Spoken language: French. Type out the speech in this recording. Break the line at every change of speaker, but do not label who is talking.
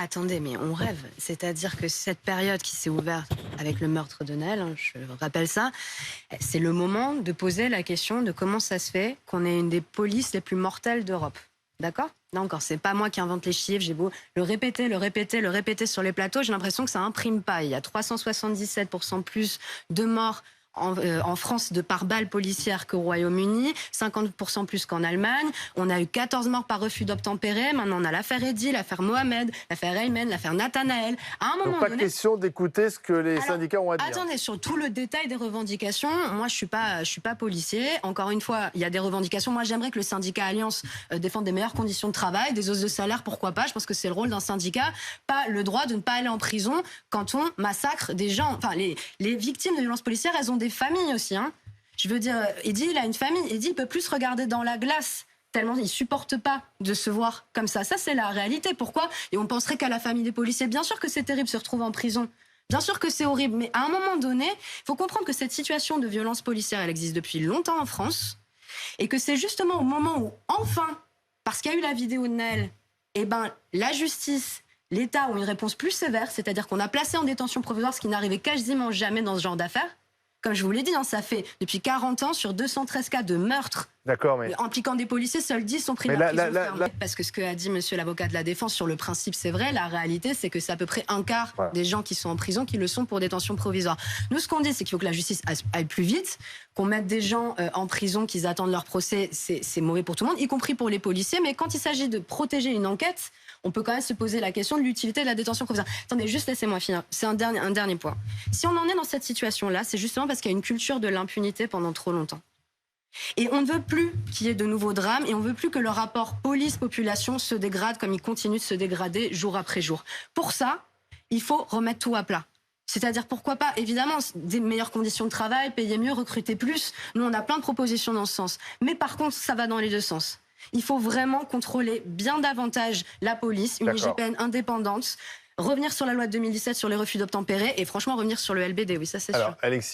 Attendez, mais on rêve. C'est-à-dire que cette période qui s'est ouverte avec le meurtre de Nel, je rappelle ça, c'est le moment de poser la question de comment ça se fait qu'on ait une des polices les plus mortelles d'Europe. D'accord? Là encore, c'est pas moi qui invente les chiffres, j'ai beau le répéter sur les plateaux, j'ai l'impression que ça imprime pas. Il y a 377% plus de morts en France de par balle policière qu'au Royaume-Uni, 50% plus qu'en Allemagne. On a eu 14 morts par refus d'obtempérer. Maintenant, on a l'affaire Eddy, l'affaire Mohamed, l'affaire Aymen, l'affaire Nathanaël. À un moment
Donc,
donné,
pas question d'écouter ce que les syndicats ont à dire.
Attendez, sur tout le détail des revendications, moi, je suis pas policier. Encore une fois, il y a des revendications. Moi, j'aimerais que le syndicat Alliance défende des meilleures conditions de travail, des hausses de salaire, pourquoi pas. Je pense que c'est le rôle d'un syndicat. Pas le droit de ne pas aller en prison quand on massacre des gens. Enfin, les victimes de violences policières, elles ont des familles aussi. Hein. Je veux dire, Eddy, il a une famille. Eddy, il peut plus se regarder dans la glace. Tellement il supporte pas de se voir comme ça. Ça, c'est la réalité. Pourquoi? Et on penserait qu'à la famille des policiers. Bien sûr que c'est terrible de se retrouver en prison. Bien sûr que c'est horrible. Mais à un moment donné, il faut comprendre que cette situation de violence policière, elle existe depuis longtemps en France. Et que c'est justement au moment où, enfin, parce qu'il y a eu la vidéo de Nel, eh ben, la justice, l'État ont une réponse plus sévère. C'est-à-dire qu'on a placé en détention provisoire, ce qui n'arrivait quasiment jamais dans ce genre d'affaires. Comme je vous l'ai dit, hein, ça fait depuis 40 ans sur 213 cas de meurtre impliquant des policiers, seuls 10 sont pris en prison. Parce que ce qu'a dit monsieur l'avocat de la défense sur le principe, c'est vrai. La réalité, c'est que c'est à peu près un quart des gens qui sont en prison qui le sont pour détention provisoire. Nous, ce qu'on dit, c'est qu'il faut que la justice aille plus vite, qu'on mette des gens en prison, qu'ils attendent leur procès. C'est mauvais pour tout le monde, y compris pour les policiers. Mais quand il s'agit de protéger une enquête, on peut quand même se poser la question de l'utilité de la détention provisoire. Attendez, juste laissez-moi finir. C'est un dernier point. Si on en est dans cette situation-là, c'est justement parce qu'il y a une culture de l'impunité pendant trop longtemps. Et on ne veut plus qu'il y ait de nouveaux drames et on ne veut plus que le rapport police-population se dégrade comme il continue de se dégrader jour après jour. Pour ça, il faut remettre tout à plat. C'est-à-dire, pourquoi pas, évidemment, des meilleures conditions de travail, payer mieux, recruter plus. Nous, on a plein de propositions dans ce sens. Mais par contre, ça va dans les deux sens. Il faut vraiment contrôler bien davantage la police, une IGPN indépendante, revenir sur la loi de 2017 sur les refus d'obtempérer et franchement revenir sur le LBD, oui, ça c'est sûr.
Alexis.